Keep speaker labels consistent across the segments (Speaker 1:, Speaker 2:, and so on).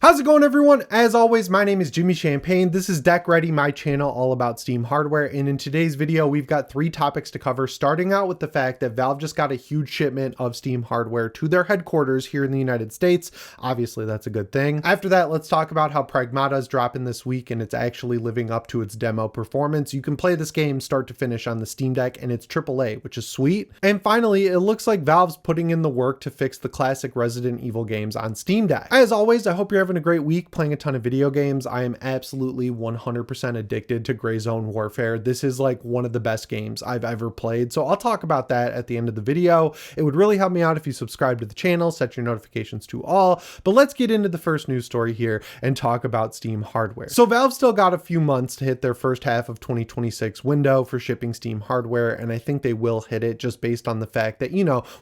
Speaker 1: How's it going, everyone? As always, my name is Jimmy Champagne. This is Deck Ready, my channel all about Steam hardware. And in today's video, we've got three topics to cover, starting out with the fact that Valve just got a huge shipment of Steam hardware to their headquarters here in the United States. Obviously, that's a good thing. After that, let's talk about how Pragmata is dropping this week and it's actually living up to its demo performance. You can play this game start to finish on the Steam Deck and it's AAA, which is sweet. And finally, it looks like Valve's putting in the work to fix the classic Resident Evil games on Steam Deck. As always, I hope you're having a great week playing a ton of video games. I am absolutely 100% addicted to Gray Zone Warfare. This is like one of the best games I've ever played. So I'll talk about that at the end of the video. It would really help me out if you subscribe to the channel, set your notifications to all. But let's get into the first news story here and talk about Steam hardware. So Valve still got a few months to hit their first half of 2026 window for shipping Steam hardware. And I think they will hit it just based on the fact that,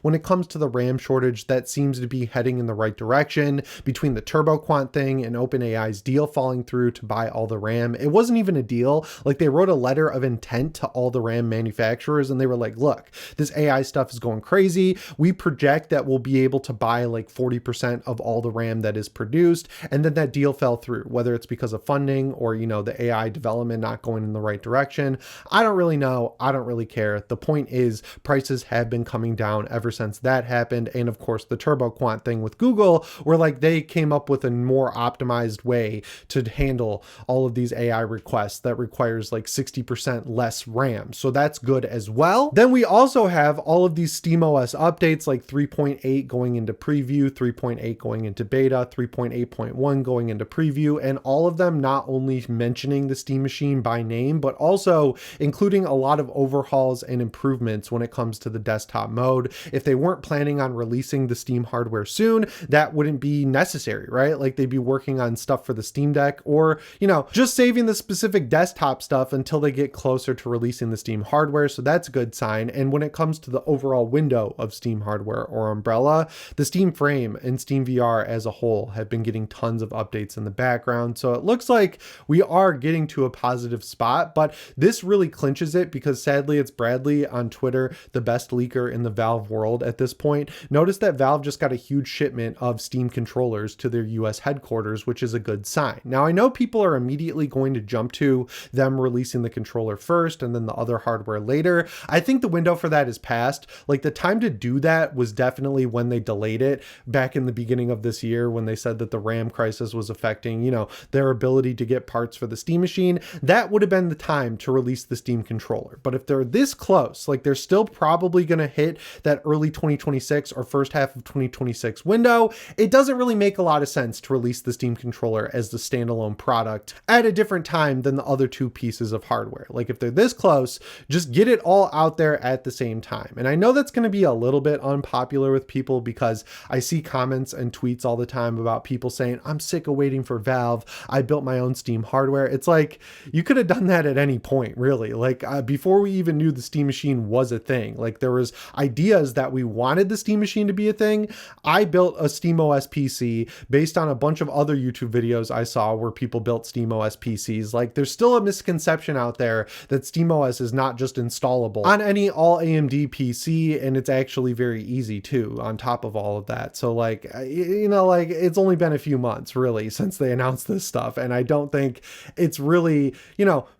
Speaker 1: when it comes to the RAM shortage, that seems to be heading in the right direction between the turbo quant thing and OpenAI's deal falling through to buy all the RAM. It wasn't even a deal. Like, they wrote a letter of intent to all the RAM manufacturers and they were like, look, this AI stuff is going crazy. We project that we'll be able to buy like 40% of all the RAM that is produced. And then that deal fell through, whether it's because of funding or, the AI development not going in the right direction. I don't really know. I don't really care. The point is prices have been coming down ever since that happened. And of course, the turbo quant thing with Google, where like they came up with a more optimized way to handle all of these AI requests that requires like 60% less RAM. So that's good as well. Then we also have all of these SteamOS updates like 3.8 going into preview, 3.8 going into beta, 3.8.1 going into preview, and all of them not only mentioning the Steam machine by name, but also including a lot of overhauls and improvements when it comes to the desktop mode. If they weren't planning on releasing the Steam hardware soon, that wouldn't be necessary, right? Like, they'd be working on stuff for the Steam Deck or, just saving the specific desktop stuff until they get closer to releasing the Steam hardware. So that's a good sign. And when it comes to the overall window of Steam hardware or umbrella, the Steam Frame and Steam VR as a whole have been getting tons of updates in the background. So it looks like we are getting to a positive spot, but this really clinches it because sadly it's Bradley on Twitter, the best leaker in the Valve world at this point. Notice that Valve just got a huge shipment of Steam controllers to their US headquarters, which is a good sign. Now, I know people are immediately going to jump to them releasing the controller first and then the other hardware later. I think the window for that is past. Like, the time to do that was definitely when they delayed it back in the beginning of this year, when they said that the RAM crisis was affecting, their ability to get parts for the Steam machine. That would have been the time to release the Steam controller. But if they're this close, like, they're still probably going to hit that early 2026 or first half of 2026 window, it doesn't really make a lot of sense to release the Steam controller as the standalone product at a different time than the other two pieces of hardware. Like, if they're this close, just get it all out there at the same time. And I know that's going to be a little bit unpopular with people because I see comments and tweets all the time about people saying, I'm sick of waiting for Valve. I built my own Steam hardware. It's like, you could have done that at any point, really. Like, before we even knew the Steam machine was a thing, like, there was ideas that we wanted the Steam machine to be a thing. I built a SteamOS PC based on a bunch of other YouTube videos I saw where people built SteamOS PCs. Like, there's still a misconception out there that SteamOS is not just installable on any all AMD PC, and it's actually very easy too on top of all of that. So like, it's only been a few months really since they announced this stuff, and I don't think it's really,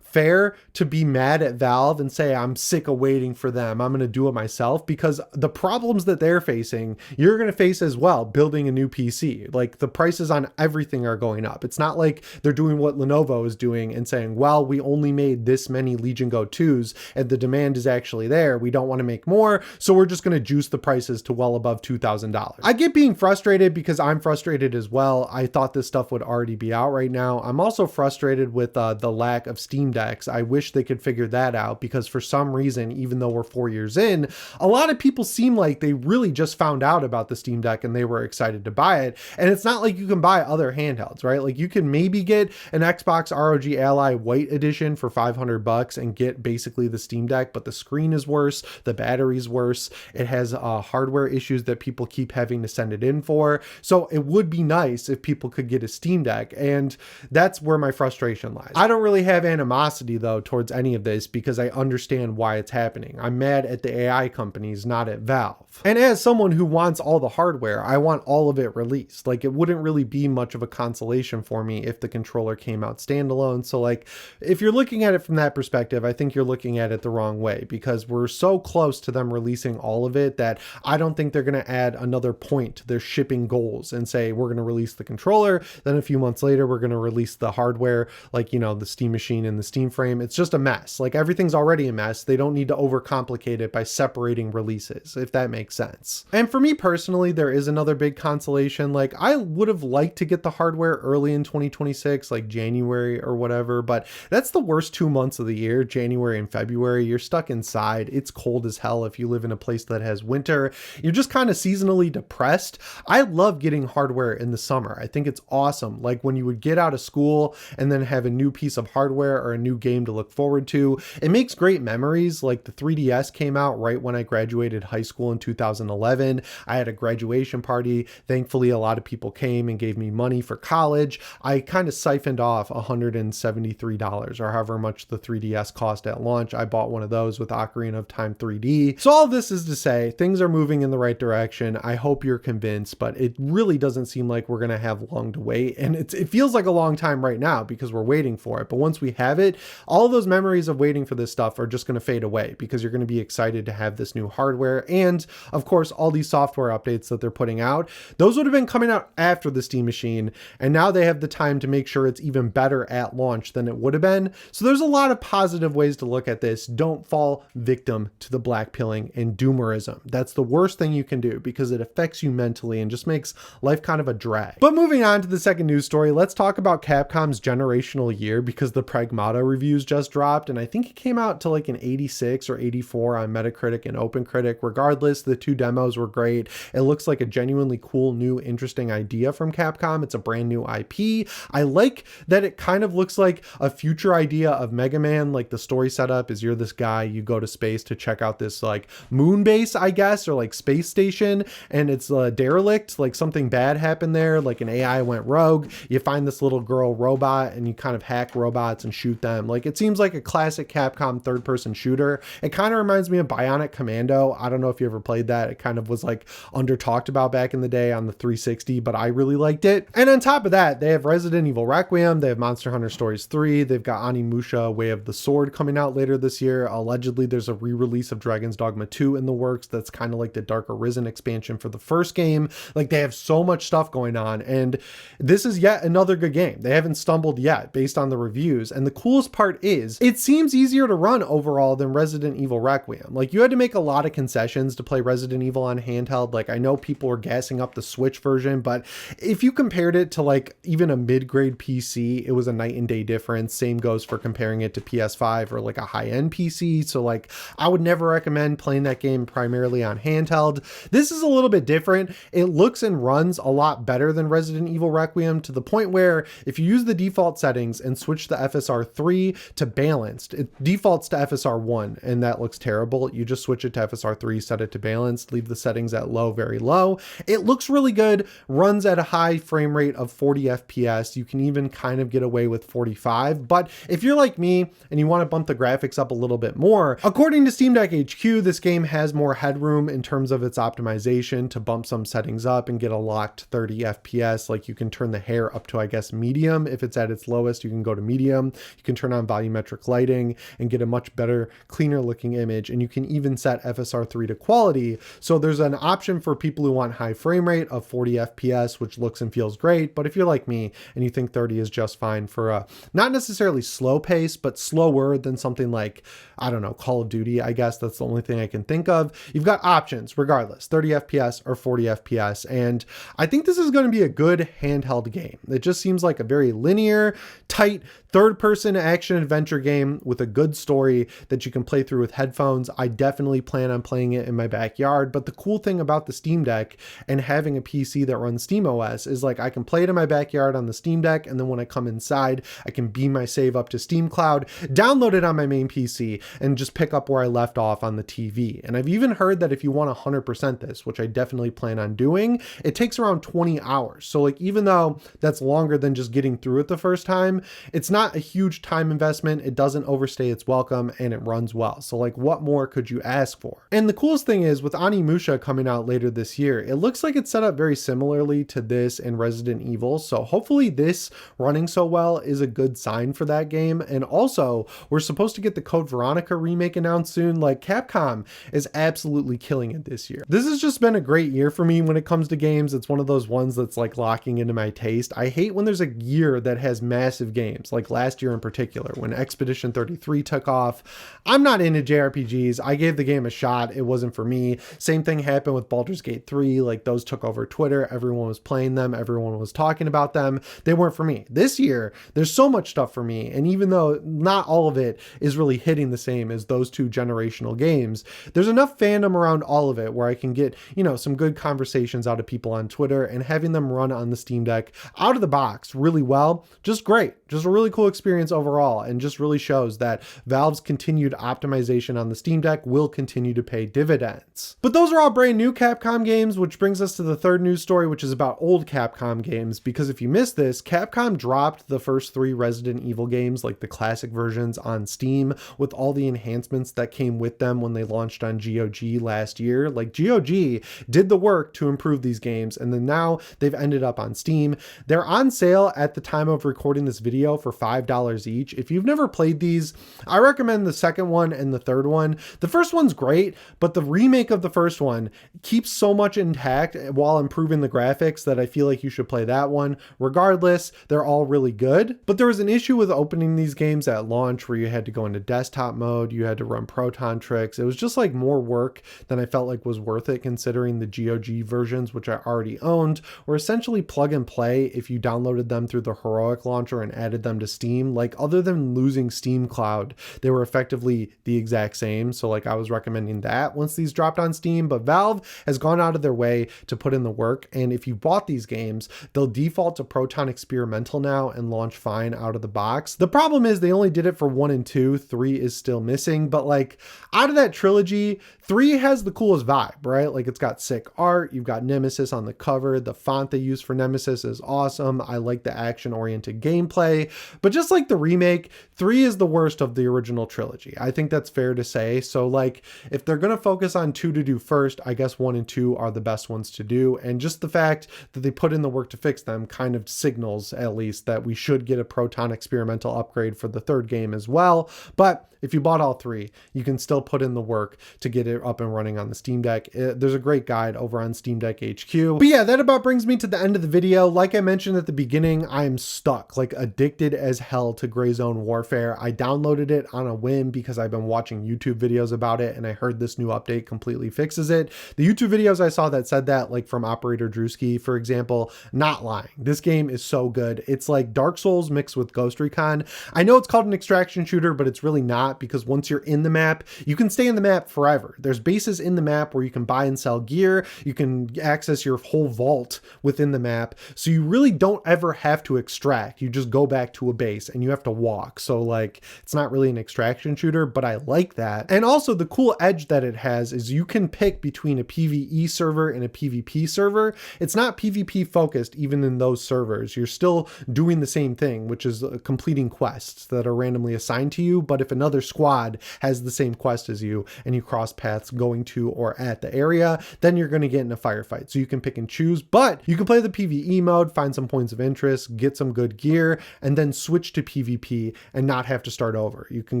Speaker 1: fair to be mad at Valve and say, I'm sick of waiting for them, I'm going to do it myself, because the problems that they're facing, you're going to face as well building a new PC. Like, the prices on everything are going up. It's not like they're doing what Lenovo is doing and saying, well, we only made this many Legion Go 2s and the demand is actually there. We don't want to make more, so we're just going to juice the prices to well above $2,000. I get being frustrated because I'm frustrated as well. I thought this stuff would already be out right now. I'm also frustrated with the lack of Steam Decks. I wish they could figure that out, because for some reason, even though we're 4 years in, a lot of people seem like they really just found out about the Steam Deck and they were excited to buy it. And it's not like you can buy other handhelds, right? Like, you can maybe get an Xbox ROG Ally White Edition for $500 and get basically the Steam Deck, but the screen is worse, the battery's worse, it has hardware issues that people keep having to send it in for. So it would be nice if people could get a Steam Deck, and that's where my frustration lies. I don't really have animosity animosity though towards any of this because I understand why it's happening. I'm mad at the AI companies, not at Valve. And as someone who wants all the hardware, I want all of it released. Like, it wouldn't really be much of a consolation for me if the controller came out standalone. So like, if you're looking at it from that perspective, I think you're looking at it the wrong way, because we're so close to them releasing all of it that I don't think they're going to add another point to their shipping goals and say, we're going to release the controller, then a few months later, we're going to release the hardware, like, you know, the Steam Machine and the Steam Frame. It's just a mess. Like, everything's already a mess. They don't need to overcomplicate it by separating releases, if that makes sense. And for me personally, there is another big consolation. Like, I would have liked to get the hardware early in 2026, like January or whatever, but that's the worst 2 months of the year, January and February. You're stuck inside. It's cold as hell if you live in a place that has winter. You're just kind of seasonally depressed. I love getting hardware in the summer. I think it's awesome. Like, when you would get out of school and then have a new piece of hardware or a new game to look forward to, it makes great memories. Like, the 3DS came out right when I graduated high school in 2011. I had a graduation party. Thankfully, a lot of people came and gave me money for college. I kind of siphoned off $173 or however much the 3DS cost at launch. I bought one of those with Ocarina of Time 3D. So all this is to say, things are moving in the right direction. I hope you're convinced, but it really doesn't seem like we're going to have long to wait. And it feels like a long time right now because we're waiting for it. But once we have it, all of those memories of waiting for this stuff are just going to fade away because you're going to be excited to have this new hardware. And of course, all these software updates that they're putting out, those would have been coming out after the Steam Machine. And now they have the time to make sure it's even better at launch than it would have been. So there's a lot of positive ways to look at this. Don't fall victim to the black pilling and doomerism. That's the worst thing you can do because it affects you mentally and just makes life kind of a drag. But moving on to the second news story, let's talk about Capcom's generational year because the Pragmata reviews just dropped. And I think it came out to like an 86 or 84 on Metacritic and OpenCritic. Regardless, the two demos were great. It looks like a genuinely cool, new, interesting idea from Capcom. It's a brand new IP. I like that it kind of looks like a future idea of Mega Man. Like, the story setup is you're this guy, you go to space to check out this like moon base, I guess, or like space station, and it's derelict. Like, something bad happened there, like an AI went rogue. You find this little girl robot and you kind of hack robots and shoot them. Like, it seems like a classic Capcom third-person shooter. It kind of reminds me of Bionic Commando. I don't know if you ever played that. It kind of was like under talked about back in the day on the 360, but I really liked it. And on top of that, they have Resident Evil Requiem, they have Monster Hunter Stories 3, they've got Onimusha Way of the Sword coming out later this year. Allegedly, there's a re-release of Dragon's Dogma 2 in the works that's kind of like the Dark Arisen expansion for the first game. Like, they have so much stuff going on, and this is yet another good game. They haven't stumbled yet based on the reviews. And the coolest part is it seems easier to run overall than Resident Evil Requiem. Like, you had to make a lot of concessions to play Resident Evil on handheld. Like, I know people were gassing up the Switch version, but if you compared it to like even a mid-grade PC, it was a night and day difference. Same goes for comparing it to PS5 or like a high-end PC. So like, I would never recommend playing that game primarily on handheld. This is a little bit different. It looks and runs a lot better than Resident Evil Requiem, to the point where if you use the default settings and switch the FSR 3 to balanced, it defaults to FSR 1 and that looks terrible. You just switch it to FSR 3, set it to balanced, leave the settings at low, very low. It looks really good, runs at a high frame rate of 40 FPS. You can even kind of get away with 45. But if you're like me and you want to bump the graphics up a little bit more, according to Steam Deck HQ, this game has more headroom in terms of its optimization to bump some settings up and get a locked 30 FPS. Like, you can turn the hair up to, I guess, medium. If it's at its lowest, you can go to medium. You can turn on volumetric lighting and get a much better, cleaner looking image. And you can even set FSR 3 to quality. So there's an option for people who want high frame rate of 40 FPS, which looks and feels great. But if you're like me and you think 30 is just fine for a not necessarily slow pace, but slower than something like, I don't know, Call of Duty, I guess that's the only thing I can think of. You've got options regardless, 30 FPS or 40 FPS. And I think this is going to be a good handheld game. It just seems like a very linear, tight, third-person action-adventure game with a good story that you can play through with headphones. I definitely plan on playing it in my backyard, but the cool thing about the Steam Deck and having a PC that runs SteamOS is like I can play it in my backyard on the Steam Deck, and then when I come inside, I can beam my save up to Steam Cloud, download it on my main PC, and just pick up where I left off on the TV. And I've even heard that if you want 100% this, which I definitely plan on doing, it takes around 20 hours. So like, even though that's longer than just getting through it the first time, it's not a huge time time investment, it doesn't overstay its welcome, and it runs well. So like, what more could you ask for? And the coolest thing is with Onimusha coming out later this year, it looks like it's set up very similarly to this and Resident Evil. So hopefully this running so well is a good sign for that game. And also we're supposed to get the Code Veronica remake announced soon. Like, Capcom is absolutely killing it this year. This has just been a great year for me when it comes to games. It's one of those ones that's like locking into my taste. I hate when there's a year that has massive games, like last year in particular when Expedition 33 took off. I'm not into JRPGs. I gave the game a shot. It wasn't for me. Same thing happened with Baldur's Gate 3. Like, those took over Twitter. Everyone was playing them. Everyone was talking about them. They weren't for me. This year, there's so much stuff for me. And even though not all of it is really hitting the same as those two generational games, there's enough fandom around all of it where I can get, you know, some good conversations out of people on Twitter, and having them run on the Steam Deck out of the box really well. Just great. Just a really cool experience overall, and just really shows that Valve's continued optimization on the Steam Deck will continue to pay dividends. But those are all brand new Capcom games, which brings us to the third news story, which is about old Capcom games. Because if you missed this, Capcom dropped the first 3 Resident Evil games, like the classic versions, on Steam with all the enhancements that came with them when they launched on GOG last year. Like, GOG did the work to improve these games, and then now they've ended up on Steam. They're on sale at the time of recording this video for $5 each. If you've never played these, I recommend the second one and the third one. The first one's great, but the remake of the first one keeps so much intact while improving the graphics that I feel like you should play that one. Regardless, they're all really good. But there was an issue with opening these games at launch where you had to go into desktop mode, you had to run Proton tricks. It was just like more work than I felt like was worth it, considering the GOG versions, which I already owned, were essentially plug and play if you downloaded them through the Heroic launcher and added them to Steam. Like, other than losing Steam Cloud, they were effectively the exact same. So like, I was recommending that once these dropped on Steam. But Valve has gone out of their way to put in the work, and if you bought these games, they'll default to Proton Experimental now and launch fine out of the box. The problem is they only did it for 1 and 2. 3 is still missing, but like, out of that trilogy, 3 has the coolest vibe, right? Like, it's got sick art. You've got Nemesis on the cover. The font they use for Nemesis is awesome. I like the action-oriented gameplay, but just like the remake, 3 is the worst of the original trilogy. I think that's fair to say. So like, if they're going to focus on 2 to do first, I guess 1 and 2 are the best ones to do. And just the fact that they put in the work to fix them kind of signals, at least, that we should get a Proton Experimental upgrade for the third game as well. But if you bought all 3, you can still put in the work to get it up and running on the Steam Deck. There's a great guide over on Steam Deck HQ. But yeah, that about brings me to the end of the video. Like I mentioned at the beginning, I am stuck, like addicted as hell to Gray Zone Warfare. I downloaded it on a whim because I've been watching YouTube videos about it, and I heard this new update completely fixes it. The YouTube videos I saw that said that, like from Operator Drewski, for example, not lying. This game is so good. It's like Dark Souls mixed with Ghost Recon. I know it's called an extraction shooter, but it's really not, because once you're in the map, you can stay in the map forever. There's bases in the map where you can buy and sell gear. You can access your whole vault within the map. So you really don't ever have to extract. You just go back to a base and you have to walk. So like, it's not really an extraction shooter, but I like that. And also the cool edge that it has is you can pick between a PvE server and a PvP server. It's not PvP focused even in those servers. You're still doing the same thing, which is completing quests that are randomly assigned to you. But if another squad has the same quest as you and you cross paths going to or at the area, then you're going to get in a firefight. So you can pick and choose, but you can play the PvE mode, find some points of interest, get some good gear, and then switch to PvP and not have to start over. You can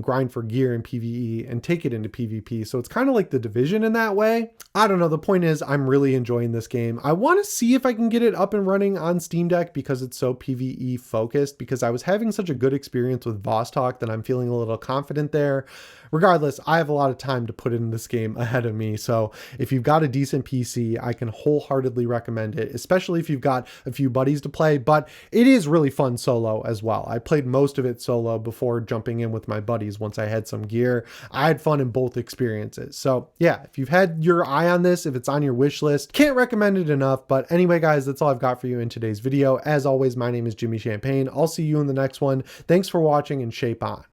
Speaker 1: grind for gear in PvE and take it into PvP. So it's kind of like The Division in that way. I don't know. The point is, I'm really enjoying this game. I want to see if I can get it up and running on Steam Deck because it's so PvE focused, because I was having such a good experience with Vostok that I'm feeling a little confident there. Regardless, I have a lot of time to put in this game ahead of me. So if you've got a decent PC, I can wholeheartedly recommend it, especially if you've got a few buddies to play. But it is really fun solo as well. I played most of it solo before jumping in with my buddies once I had some gear. I had fun in both experiences. So yeah, if you've had your eye on this, if it's on your wish list, can't recommend it enough. But anyway, guys, that's all I've got for you in today's video. As always, my name is Jimmy Champagne. I'll see you in the next one. Thanks for watching, and shape on.